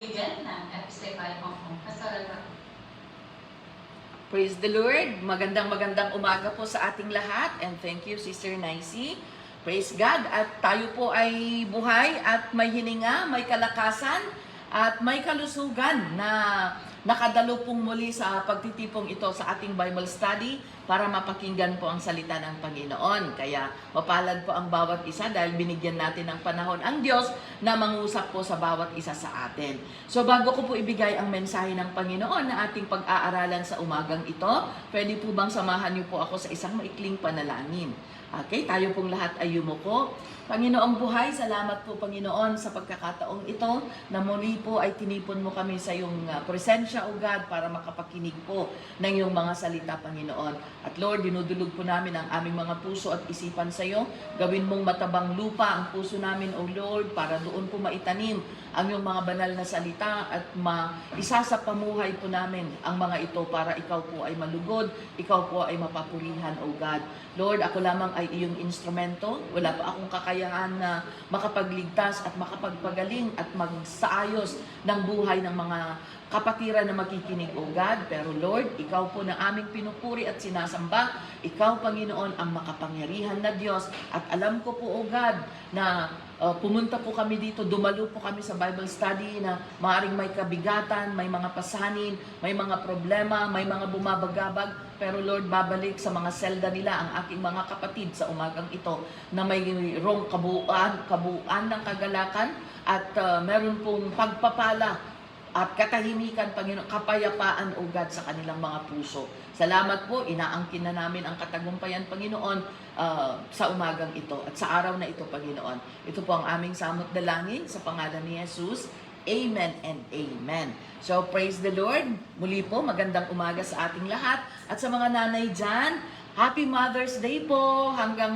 Bigyan ng Epistefy Hong Kong. Pastoral Rock. Praise the Lord. Magandang umaga po sa ating lahat. And thank you, Sister Nicey. Praise God. At tayo po ay buhay at may hininga, may kalakasan, at may kalusugan na nakadalo pong muli sa pagtitipong ito sa ating Bible study para mapakinggan po ang salita ng Panginoon. Kaya mapalad po ang bawat isa dahil binigyan natin ng panahon ang Diyos na mangusap po sa bawat isa sa atin. So bago ko po ibigay ang mensahe ng Panginoon na ating pag-aaralan sa umagang ito, pwede po bang samahan niyo po ako sa isang maikling panalangin? Okay, tayo pong lahat ay yumuko. Panginoong buhay, salamat po Panginoon sa pagkakataong ito na muli po ay tinipon mo kami sa iyong presensya, O God, para makapakinig po ng iyong mga salita, Panginoon. At Lord, dinudulog po namin ang aming mga puso at isipan sa iyo. Gawin mong matabang lupa ang puso namin, O Lord, para doon po maitanim ang iyong mga banal na salita at isa sa pamuhay po namin ang mga ito para ikaw po ay malugod, ikaw po ay mapapurihan, O God. Lord, ako lamang ay iyong instrumento. Wala pa akong kakayahan na makapagligtas at makapagpagaling at magsaayos ng buhay ng mga kapatiran na makikinig, O God. Pero Lord, ikaw po na aming pinupuri at sinasamba. Ikaw, Panginoon, ang makapangyarihan na Diyos. At alam ko po, O God, na pumunta po kami dito, dumalo po kami sa Bible study na maaaring may kabigatan, may mga pasanin, may mga problema, may mga bumabagabag. Pero Lord, babalik sa mga selda nila ang aking mga kapatid sa umagang ito na mayroong kabuuan ng kagalakan at meron pong pagpapala at katahimikan, Panginoon, kapayapaan, O God, sa kanilang mga puso. Salamat po, inaangkin na namin ang katagumpayan, Panginoon, sa umagang ito at sa araw na ito, Panginoon. Ito po ang aming samot dalangin sa pangalan ni Jesus. Amen and amen. So, praise the Lord. Muli po, magandang umaga sa ating lahat. At sa mga nanay dyan, Happy Mother's Day po. Hanggang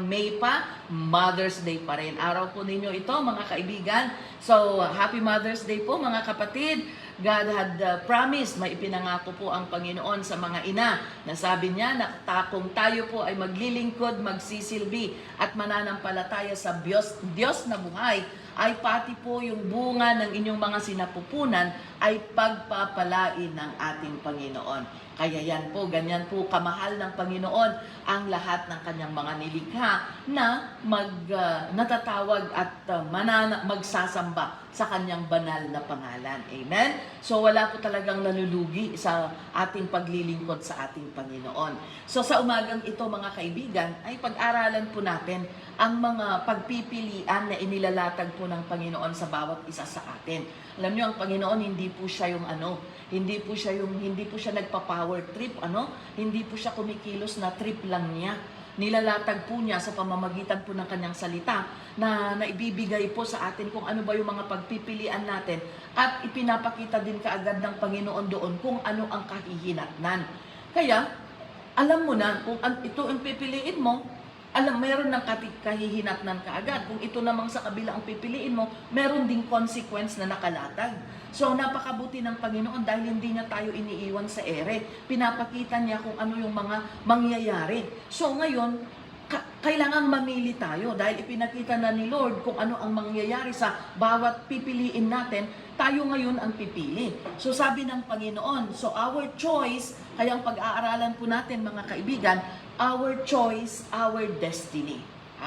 May pa, Mother's Day pa rin. Araw po ninyo ito, mga kaibigan. So, Happy Mother's Day po, mga kapatid. God had promised, may ipinangako po ang Panginoon sa mga ina. Nasabi niya na kung tayo po ay maglilingkod, magsisilbi at mananampalataya sa Diyos na buhay, ay pati po yung bunga ng inyong mga sinapupunan ay pagpapalain ng ating Panginoon. Kaya yan po, ganyan po kamahal ng Panginoon ang lahat ng kanyang mga nilikha na natatawag at magsasamba sa kanyang banal na pangalan. Amen? So wala po talagang nalulugi sa ating paglilingkod sa ating Panginoon. So sa umagang ito, mga kaibigan, ay pag-aralan po natin ang mga pagpipilian na inilalatag po ng Panginoon sa bawat isa sa atin. Alam niyo, ang Panginoon hindi po siya yung hindi po siya nagpa-power trip, Hindi po siya kumikilos na trip lang niya. Nilalatag po niya sa pamamagitan po ng kanyang salita na naibibigay po sa atin kung ano ba yung mga pagpipilian natin at ipinapakita din kaagad ng Panginoon doon kung ano ang kahihinatnan. Kaya, alam mo na kung ito ang pipiliin mo, meron ng kahihinatnan kaagad. Kung ito namang sa kabila ang pipiliin mo, meron ding consequence na nakalatag. So, napakabuti ng Panginoon dahil hindi niya tayo iniiwan sa ere. Pinapakita niya kung ano yung mga mangyayari. So, ngayon, kailangan mamili tayo dahil ipinakita na ni Lord kung ano ang mangyayari sa bawat pipiliin natin, tayo ngayon ang pipili. So sabi ng Panginoon, so our choice, kayang pag-aaralan po natin mga kaibigan, our choice, our destiny.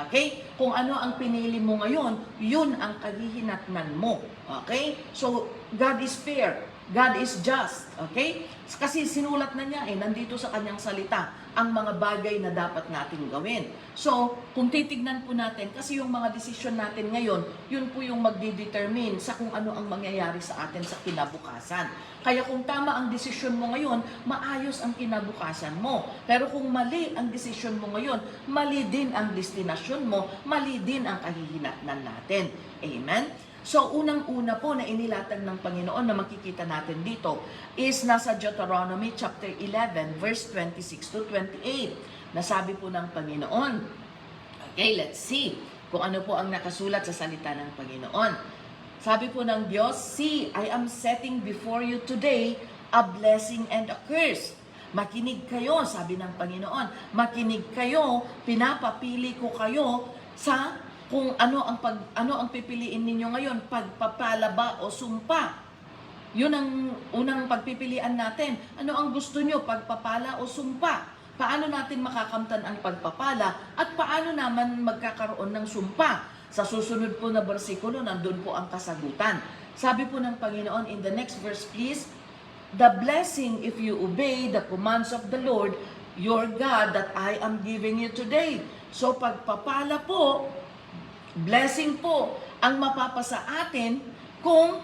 Okay? Kung ano ang pinili mo ngayon, yun ang kahihinatnan mo. Okay? So God is fair. God is just, okay? Kasi sinulat na niya nandito sa kanyang salita ang mga bagay na dapat nating gawin. So, kung titignan po natin, kasi yung mga desisyon natin ngayon, yun po yung magdidetermine sa kung ano ang mangyayari sa atin sa kinabukasan. Kaya kung tama ang desisyon mo ngayon, maayos ang kinabukasan mo. Pero kung mali ang desisyon mo ngayon, mali din ang destinasyon mo, mali din ang kahihinatnan natin. Amen? So, unang-una po na inilatag ng Panginoon na makikita natin dito is nasa Deuteronomy chapter 11, verse 26 to 28. Nasabi po ng Panginoon. Okay, let's see kung ano po ang nakasulat sa salita ng Panginoon. Sabi po ng Diyos, "See, I am setting before you today a blessing and a curse." Makinig kayo, sabi ng Panginoon. Makinig kayo, pinapapili ko kayo sa kung ano ang pipiliin ninyo ngayon, pagpapala ba o sumpa. Yun ang unang pagpipilian natin. Ano ang gusto nyo, pagpapala o sumpa? Paano natin makakamtan ang pagpapala at paano naman magkakaroon ng sumpa? Sa susunod po na bersikulo, nandun po ang kasagutan. Sabi po ng Panginoon in the next verse, please, the blessing if you obey the commands of the Lord, your God, that I am giving you today. So pagpapala po, blessing po ang mapapasa atin kung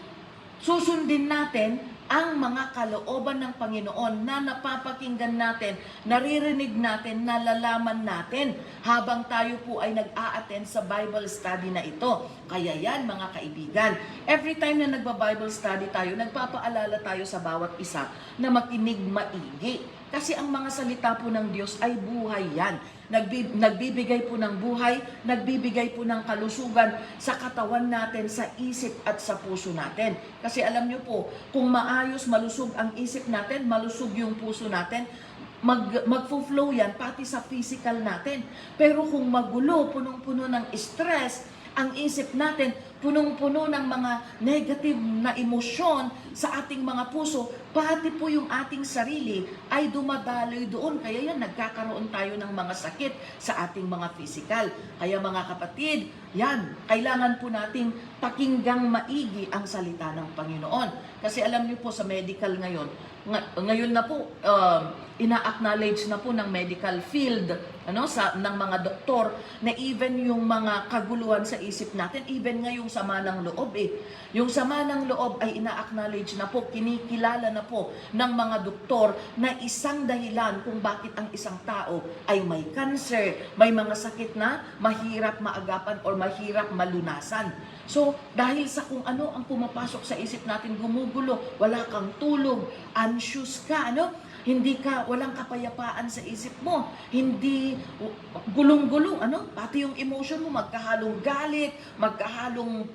susundin natin ang mga kalooban ng Panginoon na napapakinggan natin, naririnig natin, nalalaman natin habang tayo po ay nag-a-attend sa Bible study na ito. Kaya yan mga kaibigan, every time na nagba-Bible study tayo, nagpapaalala tayo sa bawat isa na makinig maigi. Kasi ang mga salita po ng Diyos ay buhay yan. Nagbibigay po ng buhay, nagbibigay po ng kalusugan sa katawan natin, sa isip at sa puso natin. Kasi alam nyo po, kung maayos, malusog ang isip natin, malusog yung puso natin, mag-flow yan pati sa physical natin. Pero kung magulo, punong-puno ng stress, ang isip natin, punong-puno ng mga negative na emosyon sa ating mga puso, pati po yung ating sarili ay dumadaloy doon. Kaya yan, nagkakaroon tayo ng mga sakit sa ating mga physical. Kaya mga kapatid, yan, kailangan po nating pakinggang maigi ang salita ng Panginoon. Kasi alam niyo po sa medical ngayon na po, ina-acknowledge na po ng medical field, ng mga doktor, na even yung mga kaguluhan sa isip natin, even nga yung sama ng loob Yung sama ng loob ay ina-acknowledge na po, kinikilala na po ng mga doktor na isang dahilan kung bakit ang isang tao ay may cancer, may mga sakit na mahirap maagapan or mahirap malunasan. So, dahil sa kung ano ang pumapasok sa isip natin, gumugulo, wala kang tulog, anxious ka, walang kapayapaan sa isip mo, hindi gulong-gulo, pati yung emotion mo, magkahalong galit, magkahalong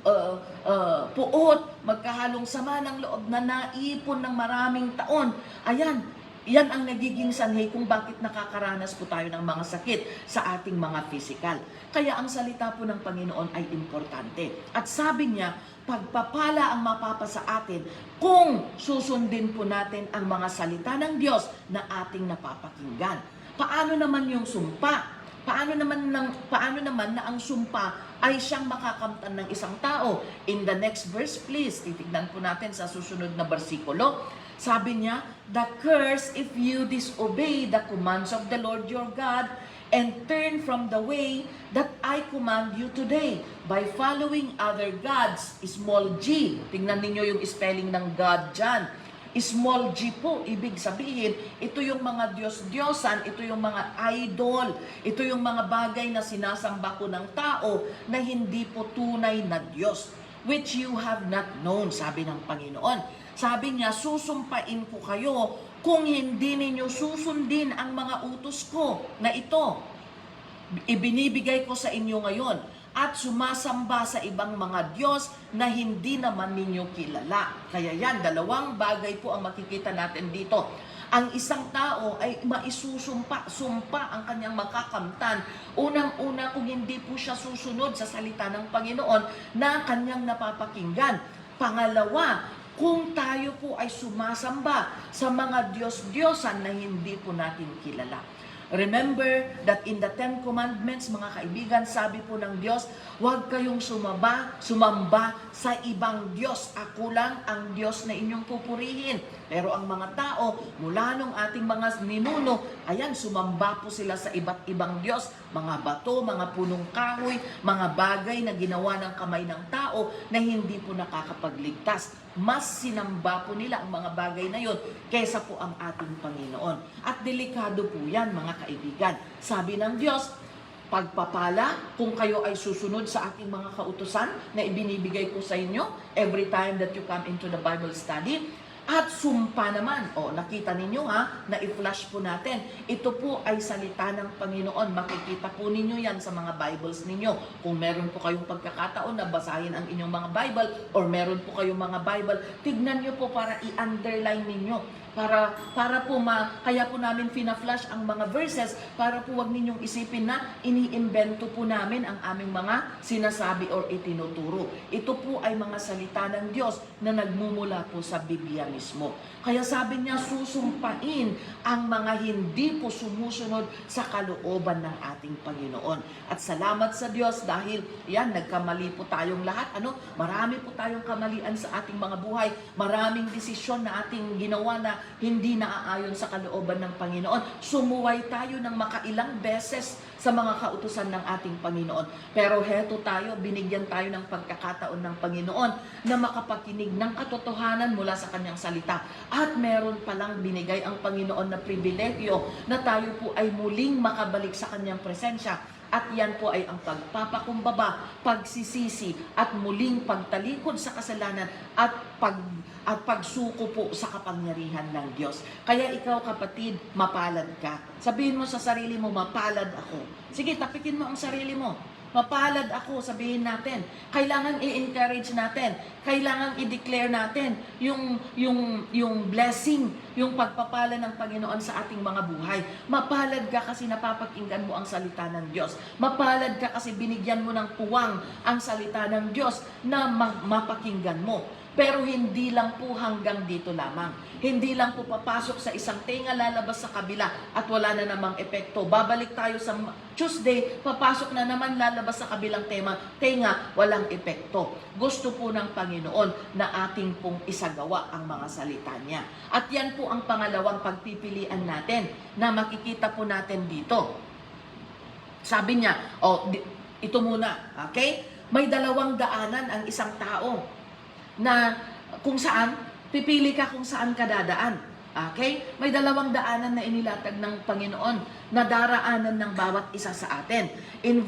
puot, magkahalong sama ng loob na naipon ng maraming taon. Ayan, yan ang nagiging sanhi kung bakit nakakaranas po tayo ng mga sakit sa ating mga physical. Kaya ang salita po ng Panginoon ay importante. At sabi niya, pagpapala ang mapapasa atin kung susundin po natin ang mga salita ng Diyos na ating napapakinggan. Paano naman yung sumpa? Paano naman na ang sumpa ay siyang makakamtan ng isang tao? In the next verse, please, titignan po natin sa susunod na bersikulo. Sabi niya, the curse if you disobey the commands of the Lord your God and turn from the way that I command you today by following other gods, small g. Tingnan ninyo yung spelling ng God dyan. Small g po, ibig sabihin, ito yung mga Diyos-Diyosan, ito yung mga idol, ito yung mga bagay na sinasamba ko ng tao na hindi po tunay na Diyos, which you have not known, sabi ng Panginoon. Sabi niya, susumpain ko kayo kung hindi ninyo susundin ang mga utos ko na ito. Ibinibigay ko sa inyo ngayon at sumasamba sa ibang mga Diyos na hindi naman ninyo kilala. Kaya yan, dalawang bagay po ang makikita natin dito. Ang isang tao ay sumpa ang kanyang makakamtan. Unang-una kung hindi po siya susunod sa salita ng Panginoon na kanyang napapakinggan. Pangalawa, kung tayo po ay sumasamba sa mga Diyos-Diyosan na hindi po natin kilala. Remember that in the 10 Commandments, mga kaibigan, sabi po ng Diyos, huwag kayong sumamba sa ibang Diyos. Ako lang ang Diyos na inyong pupurihin. Pero ang mga tao, mula nung ating mga ninuno, ayan, sumamba po sila sa iba't ibang Diyos. Mga bato, mga punong kahoy, mga bagay na ginawa ng kamay ng tao na hindi po nakakapagligtas. Mas sinamba po nila ang mga bagay na yon kaysa po ang ating Panginoon. At delikado po yan, mga kaibigan. Sabi ng Diyos, pagpapala kung kayo ay susunod sa aking mga kautusan na ibinibigay ko sa inyo every time that you come into the Bible study. At sumpa naman, nakita ninyo na i-flash po natin. Ito po ay salita ng Panginoon. Makikita po ninyo yan sa mga Bibles ninyo. Kung meron po kayong pagkakataon na basahin ang inyong mga Bible or meron po kayong mga Bible, tignan nyo po para i-underline ninyo. Para po kaya po namin fina-flash ang mga verses para po wag ninyong isipin na iniimbento po namin ang aming mga sinasabi or itinuturo. Ito po ay mga salita ng Diyos na nagmumula po sa Biblia mismo. Kaya sabi niya, susumpain ang mga hindi po sumusunod sa kalooban ng ating Panginoon. At salamat sa Diyos dahil nagkamali po tayong lahat. Marami po tayong kamalian sa ating mga buhay. Maraming desisyon na ating ginawa na hindi naaayon sa kalooban ng Panginoon. Sumuway tayo ng makailang beses sa mga kautusan ng ating Panginoon. Pero heto tayo, binigyan tayo ng pagkakataon ng Panginoon na makapakinig ng katotohanan mula sa kanyang salita. At meron palang binigay ang Panginoon na pribilegyo na tayo po ay muling makabalik sa kanyang presensya. At yan po ay ang pagpapakumbaba, pagsisisi, at muling pagtalikod sa kasalanan at pagsuko po sa kapangyarihan ng Diyos. Kaya ikaw kapatid, mapalad ka. Sabihin mo sa sarili mo, mapalad ako. Sige, tapikin mo ang sarili mo. Mapalad ako, sabihin natin. Kailangan i-encourage natin. Kailangan i-declare natin yung blessing, yung pagpapala ng Panginoon sa ating mga buhay. Mapalad ka kasi napapakinggan mo ang salita ng Diyos. Mapalad ka kasi binigyan mo ng puwang ang salita ng Diyos na mapakinggan mo. Pero hindi lang po hanggang dito lamang. Hindi lang po papasok sa isang tenga, lalabas sa kabila at wala na namang epekto. Babalik tayo sa Tuesday, papasok na naman, lalabas sa kabilang tenga, walang epekto. Gusto po ng Panginoon na ating pong isagawa ang mga salita niya. At yan po ang pangalawang pagpipilian natin na makikita po natin dito. Sabi niya, ito muna, okay? May dalawang daanan ang isang tao na kung saan, pipili ka kung saan ka dadaan. Okay? May dalawang daanan na inilatag ng Panginoon na daraanan ng bawat isa sa atin. In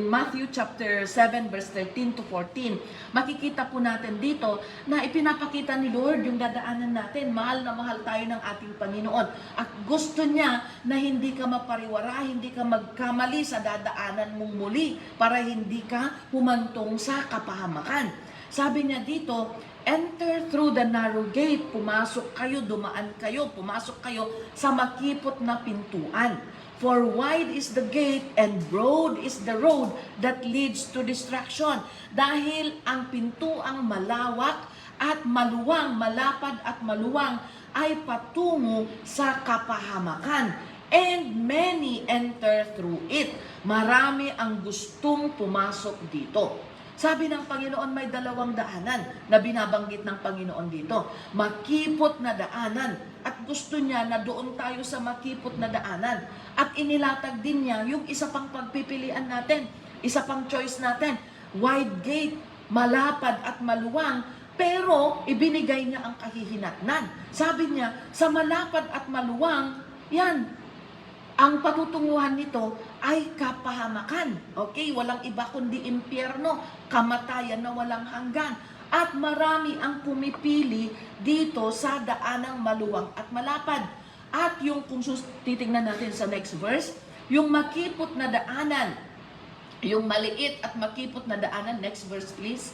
Matthew chapter 7 verse 13 to 14, makikita po natin dito na ipinapakita ni Lord yung dadaanan natin. Mahal na mahal tayo ng ating Panginoon. At gusto niya na hindi ka mapariwara, hindi ka magkamali sa dadaanan mong muli para hindi ka humantong sa kapahamakan. Sabi niya dito, enter through the narrow gate. Pumasok kayo, dumaan kayo, pumasok kayo sa makipot na pintuan. For wide is the gate and broad is the road that leads to destruction. Dahil ang pintuang malawak at maluwang, malapad at maluwang ay patungo sa kapahamakan. And many enter through it. Marami ang gustong pumasok dito. Sabi ng Panginoon, may dalawang daanan na binabanggit ng Panginoon dito. Makipot na daanan. At gusto niya na doon tayo sa makipot na daanan. At inilatag din niya yung isa pang pagpipilian natin. Isa pang choice natin. Wide gate, malapad at maluwang. Pero ibinigay niya ang kahihinatnan. Sabi niya, sa malapad at maluwang, yan, ang patutunguhan nito ay kapahamakan. Okay? Walang iba kundi impyerno, kamatayan na walang hanggan. At marami ang pumipili dito sa daanang maluwang at malapad. At yung kung titingnan natin sa next verse, yung makipot na daanan, yung maliit at makipot na daanan, next verse please.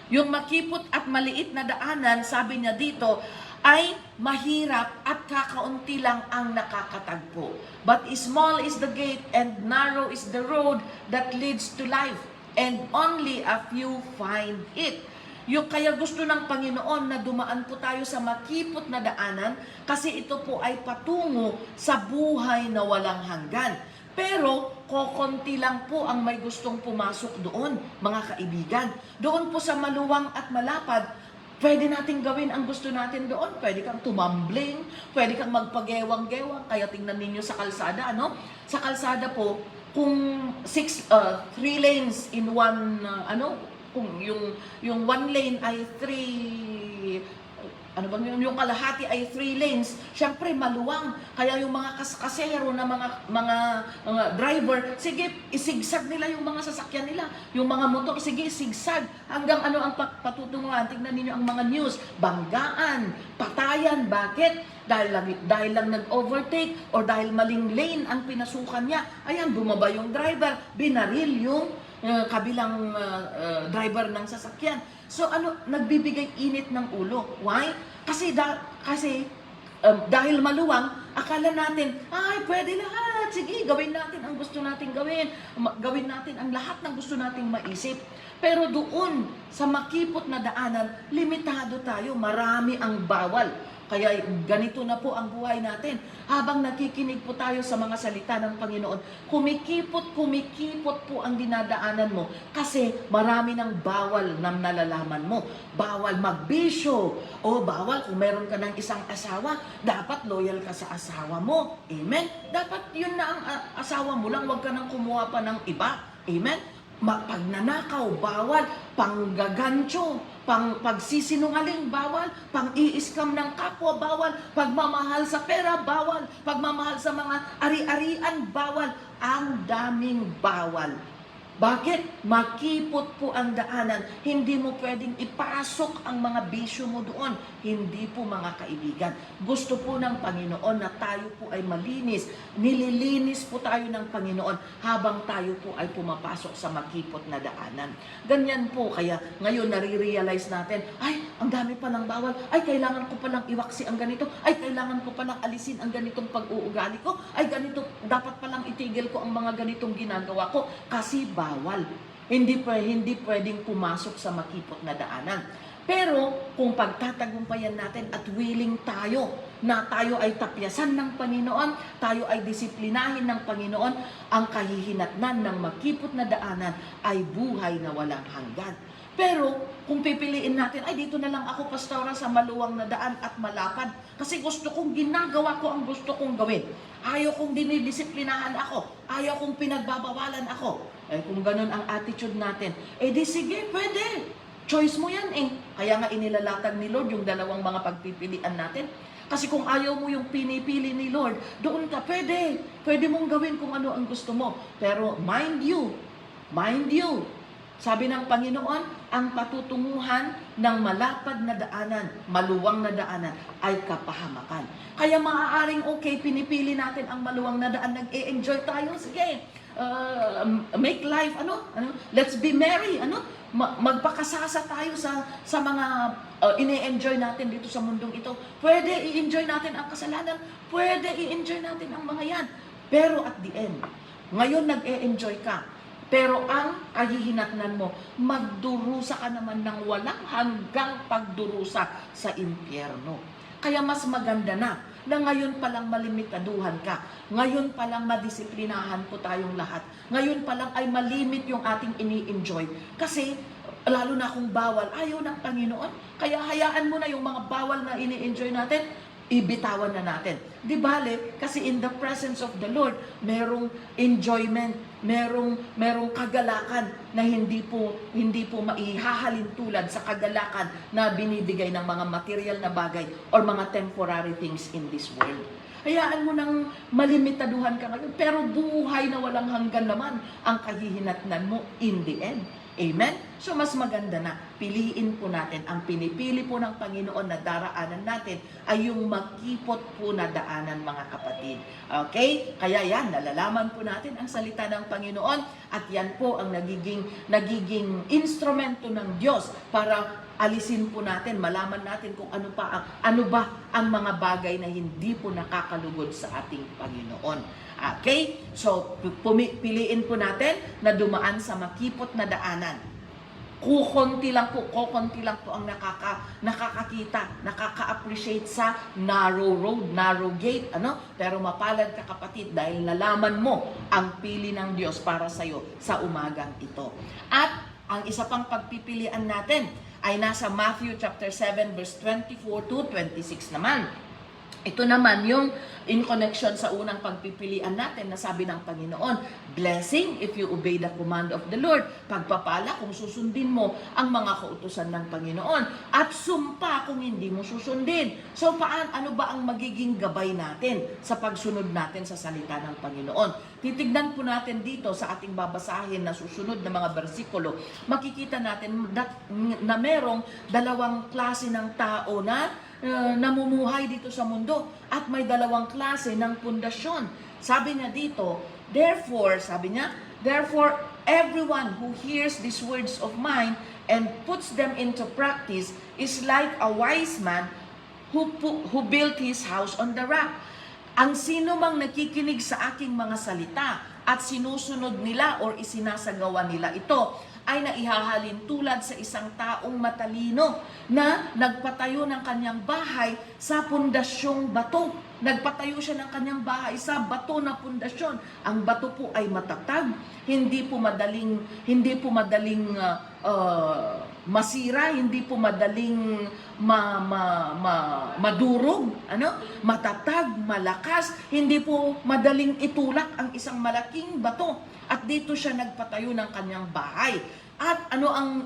Yung makipot at maliit na daanan, sabi niya dito, ay mahirap at kakaunti lang ang nakakatagpo. But small is the gate and narrow is the road that leads to life, and only a few find it. Yung kaya gusto ng Panginoon na dumaan po tayo sa makipot na daanan kasi ito po ay patungo sa buhay na walang hanggan. Pero kokonti lang po ang may gustong pumasok doon, mga kaibigan. Doon po sa maluwang at malapad, pwede nating gawin ang gusto natin doon. Pwede kang tumambling, pwede kang magpagewang-gewang. Kaya tingnan ninyo sa kalsada, ano? Sa kalsada po, kung 3 lanes in one, kung yung 1 lane ay 3, yung kalahati ay 3 lanes, syempre maluwang. Kaya yung mga kasero na mga driver, sige, isigsag nila yung mga sasakyan nila. Yung mga motor, sige, sigsag. Hanggang ang patutunguhan nga, tingnan ninyo ang mga news, banggaan, patayan, bakit? Dahil lang nag-overtake or dahil maling lane ang pinasukan niya. Ayan, bumaba yung driver, binaril yung kabilang driver ng sasakyan. So nagbibigay init ng ulo. Why? Kasi dahil maluwang, akala natin, ay, pwede lahat. Sige, gawin natin ang gusto nating gawin. Gawin natin ang lahat ng gusto nating maisip. Pero doon, sa makipot na daanan, limitado tayo. Marami ang bawal. Kaya ganito na po ang buhay natin. Habang nakikinig po tayo sa mga salita ng Panginoon, kumikipot po ang dinadaanan mo kasi marami ng bawal na nalalaman mo. Bawal magbisyo o bawal kung meron ka ng isang asawa, dapat loyal ka sa asawa mo. Amen? Dapat yun na ang asawa mo lang, wag ka nang kumuha pa ng iba. Amen? Pagnanakaw, bawal. Panggagancho, pagsisinungaling, bawal. Pang-i-scam ng kapwa, bawal. Pagmamahal sa pera, bawal. Pagmamahal sa mga ari-arian, bawal. Ang daming bawal. Bakit? Makipot po ang daanan. Hindi mo pwedeng ipasok ang mga bisyo mo doon. Hindi po, mga kaibigan. Gusto po ng Panginoon na tayo po ay malinis. Nililinis po tayo ng Panginoon habang tayo po ay pumapasok sa makipot na daanan. Ganyan po. Kaya ngayon nare-realize natin, ay, ang dami pa ng bawal. Ay, kailangan ko palang iwaksi ang ganito. Ay, kailangan ko palang alisin ang ganitong pag-uugali ko. Ay, ganito, dapat palang itigil ko ang mga ganitong ginagawa ko. Kasi bawal. Hindi pwedeng pumasok sa makipot na daanan. Pero kung pagtatagumpayan natin at willing tayo na tayo ay tapyasan ng Panginoon, tayo ay disiplinahin ng Panginoon, ang kahihinatnan ng makipot na daanan ay buhay na walang hanggan. Pero kung pipiliin natin, ay dito na lang ako, pastora, sa maluwang na daan at malapad. Kasi gusto kong ginagawa ko ang gusto kong gawin. Ayaw kong dinidisiplinahan ako. Ayaw kong pinagbabawalan ako. Eh kung ganun ang attitude natin, eh di sige, pwede. Choice mo yan eh. Kaya nga inilalatag ni Lord yung dalawang mga pagpipilian natin. Kasi kung ayaw mo yung pinipili ni Lord, doon ka, pwede. Pwede mong gawin kung ano ang gusto mo. Pero mind you, sabi ng Panginoon, ang patutunguhan ng malapad na daanan, maluwang na daanan, ay kapahamakan. Kaya maaaring okay, pinipili natin ang maluwang na daan, nag-e-enjoy tayo, sige, make life, let's be merry, magpakasasa tayo sa mga ine-enjoy natin dito sa mundong ito. Pwede i-enjoy natin ang kasalanan, pwede i-enjoy natin ang mga yan. Pero at the end, ngayon nag-e-enjoy ka, pero ang kahihinatnan mo, magdurusa ka naman ng walang hanggang pagdurusa sa impyerno. Kaya mas maganda na ngayon palang malimitaduhan ka. Ngayon palang madisiplinahan po tayong lahat. Ngayon palang ay malimit yung ating ini-enjoy. Kasi lalo na kung bawal, ayaw ng Panginoon. Kaya hayaan mo na yung mga bawal na ini-enjoy natin, ibitawan na natin. Di bale, kasi in the presence of the Lord, merong enjoyment, merong kagalakan na hindi po maihahalin tulad sa kagalakan na binibigay ng mga material na bagay or mga temporary things in this world. Hayaan mo nang malimitaduhan ka ngayon, pero buhay na walang hanggan naman ang kahihinatnan mo in the end. Amen? So mas maganda na piliin po natin, ang pinipili po ng Panginoon na daraanan natin ay yung makipot po na daanan, mga kapatid. Okay? Kaya yan, nalalaman po natin ang salita ng Panginoon at yan po ang nagiging instrumento ng Diyos para alisin po natin, malaman natin kung ano ba ang mga bagay na hindi po nakakalugod sa ating Panginoon. Okay? So, piliin po natin na dumaan sa makipot na daanan. Kukunti lang po ang nakakakita, nakaka-appreciate sa narrow road, narrow gate, Pero mapalad ka, kapatid, dahil nalaman mo ang pili ng Diyos para sa iyo sa umagang ito. At ang isa pang pagpipilian natin ay nasa Matthew chapter 7 verse 24 to 26 naman. Ito naman yung in connection sa unang pagpipilian natin na sabi ng Panginoon, blessing if you obey the command of the Lord. Pagpapala kung susundin mo ang mga kautusan ng Panginoon. At sumpa kung hindi mo susundin. So ano ba ang magiging gabay natin sa pagsunod natin sa salita ng Panginoon? Titignan po natin dito sa ating babasahin na susunod na mga bersikulo. Makikita natin na merong dalawang klase ng tao na namumuhay dito sa mundo at may dalawang klase ng pundasyon. Sabi niya dito, therefore, everyone who hears these words of mine and puts them into practice is like a wise man who built his house on the rock. Ang sino mang nakikinig sa aking mga salita at sinusunod nila or isinasagawa nila ito, ay naihahalin tulad sa isang taong matalino na nagpatayo ng kanyang bahay sa pundasyong bato. Nagpatayo siya ng kanyang bahay sa bato na pundasyon. Ang bato po ay matatag, hindi po madaling masira, hindi po madaling madurog, matatag, malakas, hindi po madaling itulak ang isang malaking bato. At dito siya nagpatayo ng kanyang bahay. At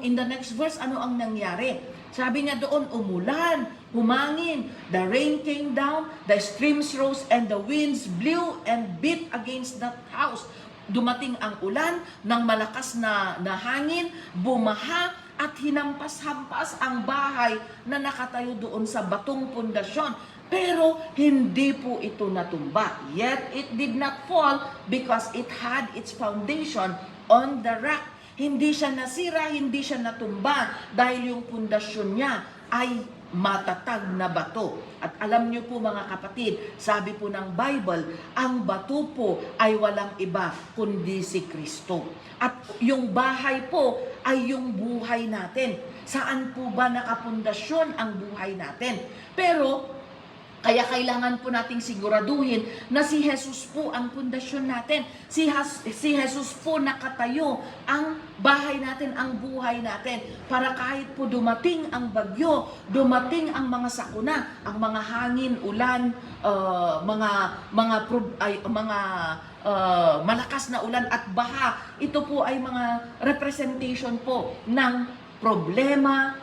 in the next verse, ano ang nangyari? Sabi niya doon, umulan, humangin, the rain came down, the streams rose, and the winds blew and beat against that house. Dumating ang ulan ng malakas na hangin, bumaha, at hinampas-hampas ang bahay na nakatayo doon sa batong pundasyon. Pero hindi po ito natumba. Yet it did not fall because it had its foundation on the rock. Hindi siya nasira, hindi siya natumba dahil yung pundasyon niya ay matatag na bato. At alam niyo po mga kapatid, sabi po ng Bible, ang bato po ay walang iba kundi si Kristo. At yung bahay po ay yung buhay natin. Saan po ba nakapundasyon ang buhay natin? Pero kaya kailangan po nating siguraduhin na si Jesus po ang pundasyon natin. Si Jesus po nakatayo ang bahay natin, ang buhay natin. Para kahit po dumating ang bagyo, dumating ang mga sakuna, ang mga hangin, ulan, malakas na ulan at baha, ito po ay mga representation po ng problema,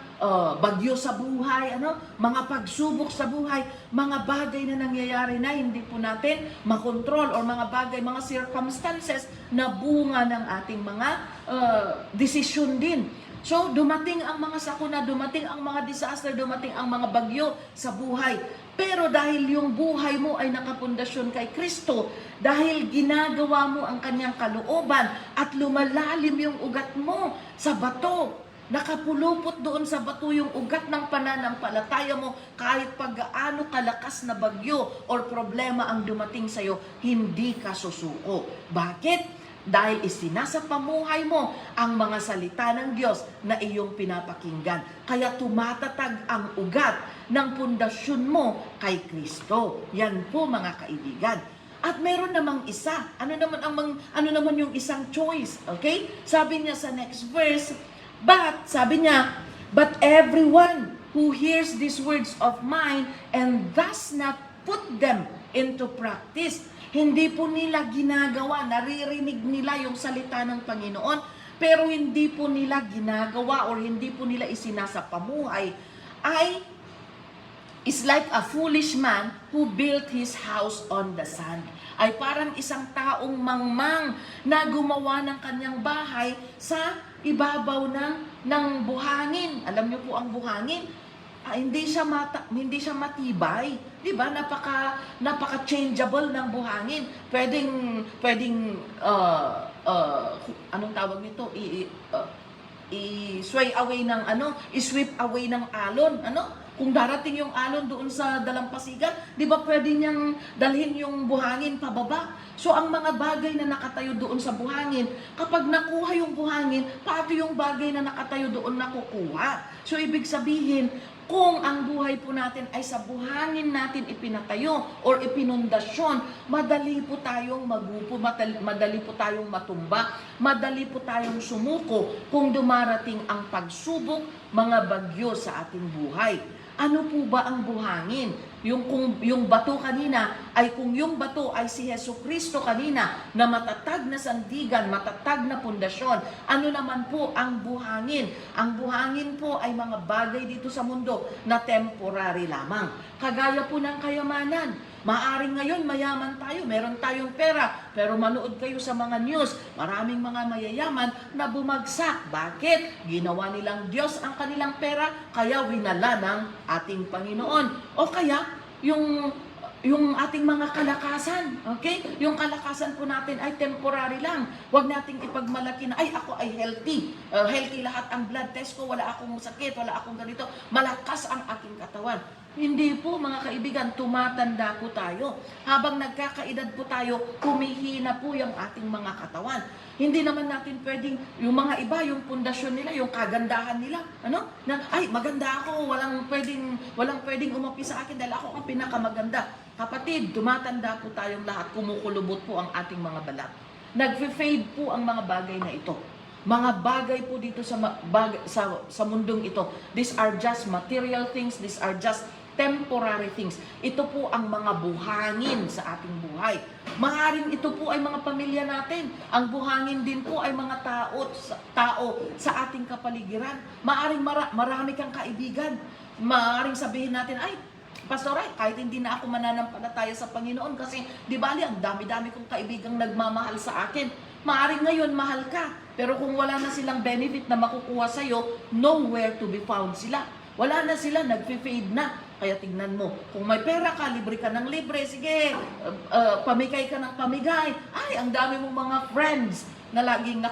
bagyo sa buhay, mga pagsubok sa buhay, mga bagay na nangyayari na hindi po natin makontrol or mga bagay, mga circumstances na bunga ng ating mga desisyon din. So, dumating ang mga sakuna, dumating ang mga disaster, dumating ang mga bagyo sa buhay. Pero dahil yung buhay mo ay nakapundasyon kay Kristo, dahil ginagawa mo ang kanyang kalooban at lumalalim yung ugat mo sa bato, nakapulupot doon sa bato yung ugat ng pananampalataya mo, kahit pag-gaano kalakas na bagyo or problema ang dumating sa'yo, hindi ka susuko. Bakit? Dahil isinasapamuhay mo ang mga salita ng Diyos na iyong pinapakinggan. Kaya tumatatag ang ugat ng pundasyon mo kay Kristo. Yan po mga kaibigan. At meron namang isa. Ano naman yung isang choice? Okay? Sabi niya sa next verse, but everyone who hears these words of mine and does not put them into practice, hindi po nila ginagawa, naririnig nila yung salita ng Panginoon, pero hindi po nila ginagawa or hindi po nila isinasapamuhay, is like a foolish man who built his house on the sand. Ay parang isang taong mangmang na gumawa ng kanyang bahay sa ibabaw ng buhangin. Alam niyo po ang buhangin, hindi siya matibay. 'Di ba? Napaka changeable ng buhangin. Pwedeng anong tawag nito? I-sway away ng i-sweep away ng alon, Kung darating yung alon doon sa dalampasigan, 'di ba pwede niyang dalhin yung buhangin pababa? So ang mga bagay na nakatayo doon sa buhangin, kapag nakuha yung buhangin, pati yung bagay na nakatayo doon nakukuha. So ibig sabihin, kung ang buhay po natin ay sa buhangin natin ipinatayo or ipinundasyon, madali po tayong magupo, madali po tayong matumba, madali po tayong sumuko kung dumarating ang pagsubok, mga bagyo sa ating buhay. Ano po ba ang buhangin? Yung bato kanina, ay kung yung bato ay si Hesus Kristo kanina, na matatag na sandigan, matatag na pundasyon, ano naman po ang buhangin? Ang buhangin po ay mga bagay dito sa mundo na temporary lamang. Kagaya po ng kayamanan. Maaring ngayon mayaman tayo, meron tayong pera, pero manood kayo sa mga news, maraming mga mayayaman na bumagsak. Bakit? Ginawa nilang Diyos ang kanilang pera, kaya winala ng ating Panginoon. O kaya, yung ating mga kalakasan, okay? Yung kalakasan po natin ay temporary lang. Huwag nating ipagmalaki na, ay ako ay healthy. Healthy lahat ang blood test ko, wala akong sakit, wala akong ganito. Malakas ang aking katawan. Hindi po mga kaibigan, tumatanda po tayo. Habang nagkakaedad po tayo, humihina po yung ating mga katawan. Hindi naman natin pwedeng, yung mga iba, yung pundasyon nila, yung kagandahan nila, na, ay, maganda ako, walang pwedeng umapi sa akin dahil ako ang pinakamaganda. Kapatid, tumatanda po tayong lahat, kumukulubot po ang ating mga balat. Nagfe-fade po ang mga bagay na ito. Mga bagay po dito sa mundong ito, these are just material things, these are just temporary things. Ito po ang mga buhangin sa ating buhay. Maaring ito po ay mga pamilya natin. Ang buhangin din po ay mga tao sa ating kapaligiran. Maaring marami kang kaibigan. Maaring sabihin natin, ay, Pastor, kahit hindi na ako mananampalataya sa Panginoon kasi di bali ang dami-dami kong kaibigang nagmamahal sa akin. Maaring ngayon mahal ka, pero kung wala na silang benefit na makukuha sa'yo, nowhere to be found sila. Wala na sila, nag-fade na. Kaya tingnan mo, kung may pera ka, libre ka ng libre, sige, pamigay ka ng pamigay. Ay, ang dami mong mga friends na laging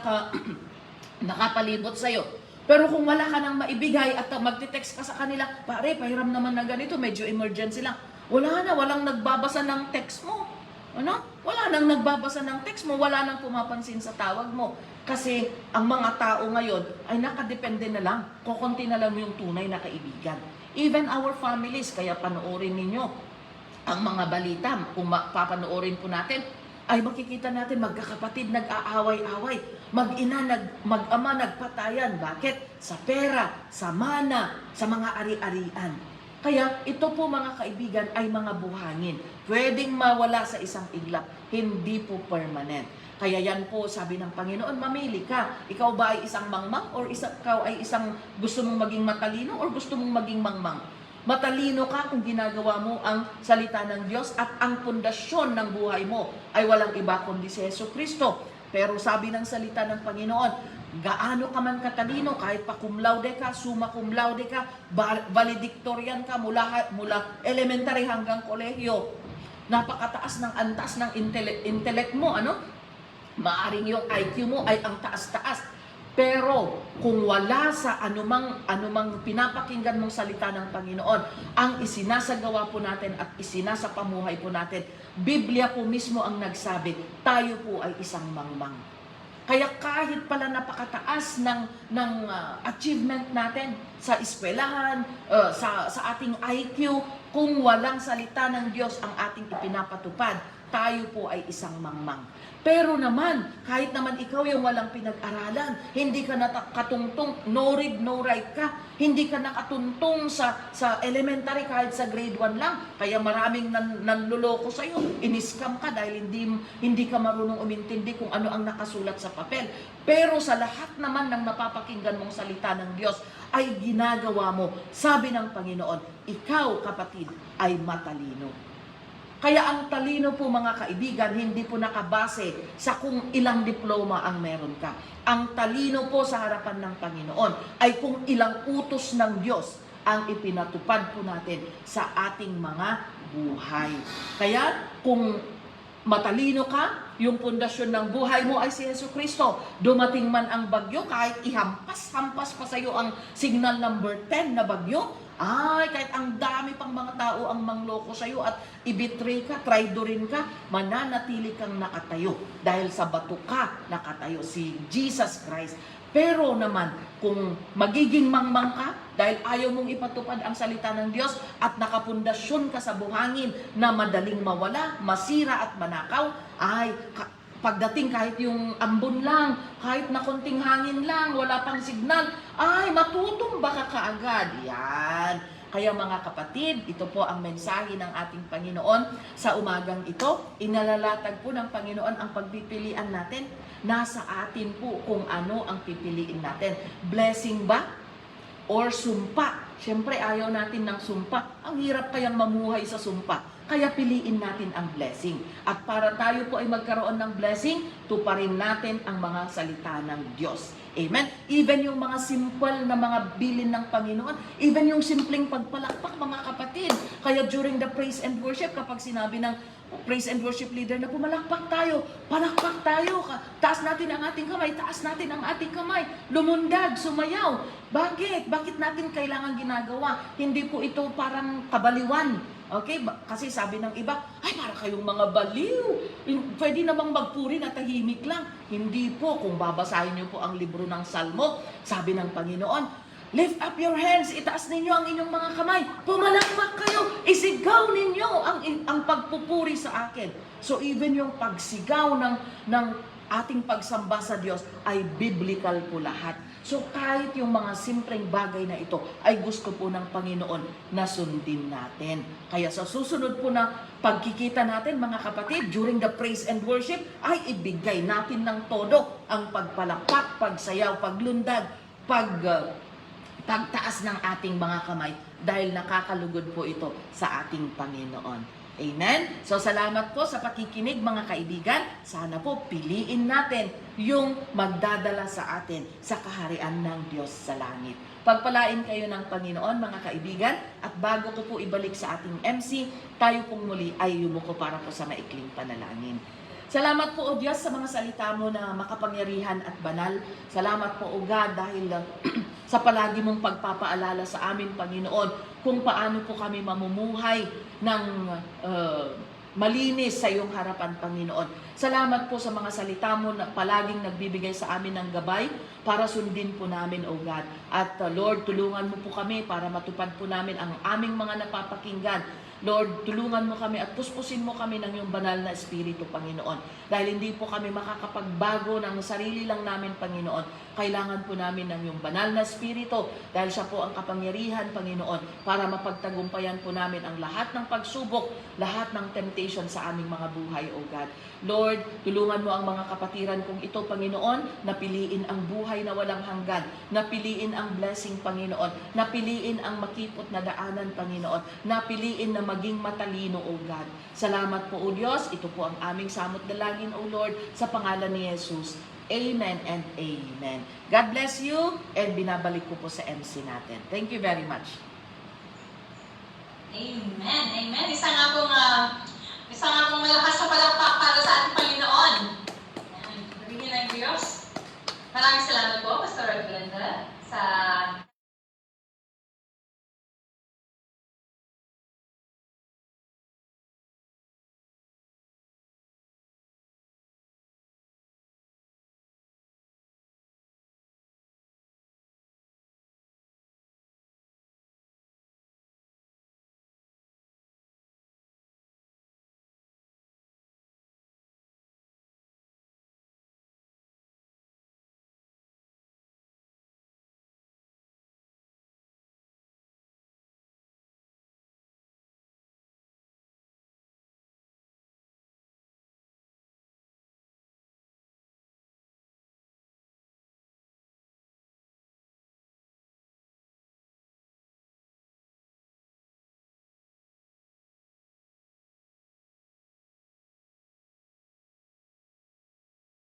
nakapalibot sa'yo. Pero kung wala ka nang maibigay at magte-text ka sa kanila, pare, pahiram naman na ganito, medyo emergency lang. Walang nagbabasa ng text mo. Wala nang nagbabasa ng text mo, wala nang pumapansin sa tawag mo. Kasi ang mga tao ngayon ay nakadepende na lang, kukunti na lang yung tunay na kaibigan. Even our families, kaya panoorin ninyo ang mga balita, kung papanoorin po natin, ay makikita natin magkakapatid nag-aaway-away, mag-ina, mag-ama nagpatayan. Bakit? Sa pera, sa mana, sa mga ari-arian. Kaya ito po mga kaibigan ay mga buhangin. Pwedeng mawala sa isang iglap, hindi po permanent. Kaya yan po, sabi ng Panginoon, mamili ka. Ikaw ba ay isang mangmang or ikaw ay isang gusto mong maging matalino or gusto mong maging mangmang? Matalino ka kung ginagawa mo ang salita ng Diyos at ang pundasyon ng buhay mo ay walang iba kundi si Hesus Kristo. Pero sabi ng salita ng Panginoon, gaano ka man katalino, kahit pa cum laude ka, summa cum laude ka, valedictorian ka mula elementary hanggang kolehiyo, napakataas ng antas ng intellect mo, maaring yung IQ mo ay ang taas-taas. Pero kung wala sa anumang pinapakinggan mong salita ng Panginoon, ang isinasagawa po natin at isinasapamuhay po natin, Biblia po mismo ang nagsabi, tayo po ay isang mangmang. Kaya kahit pala napakataas ng achievement natin sa eskwelahan, sa ating IQ, kung walang salita ng Diyos ang ating ipinapatupad, tayo po ay isang mangmang. Pero naman, kahit naman ikaw yung walang pinag-aralan, hindi ka nakatungtong, no read, no write ka, hindi ka nakatuntong sa elementary kahit sa grade 1 lang, kaya maraming nanluloko sa'yo, in-scam ka dahil hindi ka marunong umintindi kung ano ang nakasulat sa papel. Pero sa lahat naman ng napapakinggan mong salita ng Diyos, ay ginagawa mo, sabi ng Panginoon, ikaw kapatid ay matalino. Kaya ang talino po mga kaibigan, hindi po nakabase sa kung ilang diploma ang meron ka. Ang talino po sa harapan ng Panginoon ay kung ilang utos ng Diyos ang ipinatupad po natin sa ating mga buhay. Kaya kung matalino ka, yung pundasyon ng buhay mo ay si Hesus Kristo. Dumating man ang bagyo, kahit ihampas-hampas pa sa iyo ang signal number 10 na bagyo, ay, kahit ang dami pang mga tao ang mangloko sa iyo at ibitray ka, traidorin ka, mananatili kang nakatayo dahil sa bato ka nakatayo, si Jesus Christ. Pero naman, kung magiging mangmang ka dahil ayaw mong ipatupad ang salita ng Diyos at nakapundasyon ka sa buhangin na madaling mawala, masira at manakaw, ay pagdating kahit yung ambon lang, kahit na konting hangin lang, wala pang signal, ay matutumba ka kaagad. Yan. Kaya mga kapatid, ito po ang mensahe ng ating Panginoon sa umagang ito. Inalalatag po ng Panginoon ang pagpipilian natin. Nasa atin po kung ano ang pipiliin natin. Blessing ba? Or sumpa? Siyempre ayaw natin ng sumpa. Ang hirap kayang mamuhay sa sumpa. Kaya piliin natin ang blessing. At para tayo po ay magkaroon ng blessing, tuparin natin ang mga salita ng Diyos. Amen? Even yung mga simple na mga bilin ng Panginoon, even yung simpleng pagpalakpak mga kapatid. Kaya during the praise and worship, kapag sinabi ng praise and worship leader na pumalakpak tayo, palakpak tayo, taas natin ang ating kamay, taas natin ang ating kamay, lumundag, sumayaw. Bakit? Bakit natin kailangan ginagawa? Hindi po ito parang kabaliwan. Okay? Kasi sabi ng iba, ay para kayong mga baliw. Pwede namang magpuri na tahimik lang. Hindi po. Kung babasahin niyo po ang libro ng Salmo, sabi ng Panginoon, lift up your hands, itaas ninyo ang inyong mga kamay, pumalakpak kayo, isigaw ninyo ang pagpupuri sa akin. So even yung pagsigaw ng ating pagsamba sa Diyos ay biblical po lahat. So kahit yung mga simpleng bagay na ito ay gusto po ng Panginoon na sundin natin. Kaya sa susunod po na pagkikita natin mga kapatid, during the praise and worship, ay ibigay natin ng todo ang pagpalakpak, pagsayaw, paglundag, pagtaas ng ating mga kamay dahil nakakalugod po ito sa ating Panginoon. Amen? So salamat po sa pakikinig mga kaibigan. Sana po piliin natin yung magdadala sa atin sa kaharian ng Diyos sa langit. Pagpalain kayo ng Panginoon mga kaibigan. At bago ko po ibalik sa ating MC, tayo pong muli ay yumuko para po sa maikling panalangin. Salamat po o Diyos sa mga salita mo na makapangyarihan at banal. Salamat po o God dahil sa palagi mong pagpapaalala sa amin, Panginoon, kung paano po kami mamumuhay ng malinis sa iyong harapan, Panginoon. Salamat po sa mga salita mo na palaging nagbibigay sa amin ng gabay para sundin po namin, O God. At Lord, tulungan mo po kami para matupad po namin ang aming mga napapakinggan. Lord, tulungan mo kami at puspusin mo kami ng iyong banal na Espiritu, Panginoon. Dahil hindi po kami makakapagbago ng sarili lang namin, Panginoon. Kailangan po namin ng iyong banal na Espiritu dahil siya po ang kapangyarihan, Panginoon, para mapagtagumpayan po namin ang lahat ng pagsubok, lahat ng temptation sa aming mga buhay, O God. Lord, tulungan mo ang mga kapatiran kong ito, Panginoon, napiliin ang buhay na walang hanggan, napiliin ang blessing, Panginoon, napiliin ang makipot na daanan, Panginoon, napiliin na maging matalino, O God. Salamat po, O Diyos. Ito po ang aming samot dalangin, O Lord, sa pangalan ni Jesus. Amen and amen. God bless you and binabalik ko po sa MC natin. Thank you very much. Amen. Amen. Isa nga pong malakas na palakpak para sa ating Panginoon. Nabigyan ng Diyos. Maraming salamat po, Pastor Glenda, sa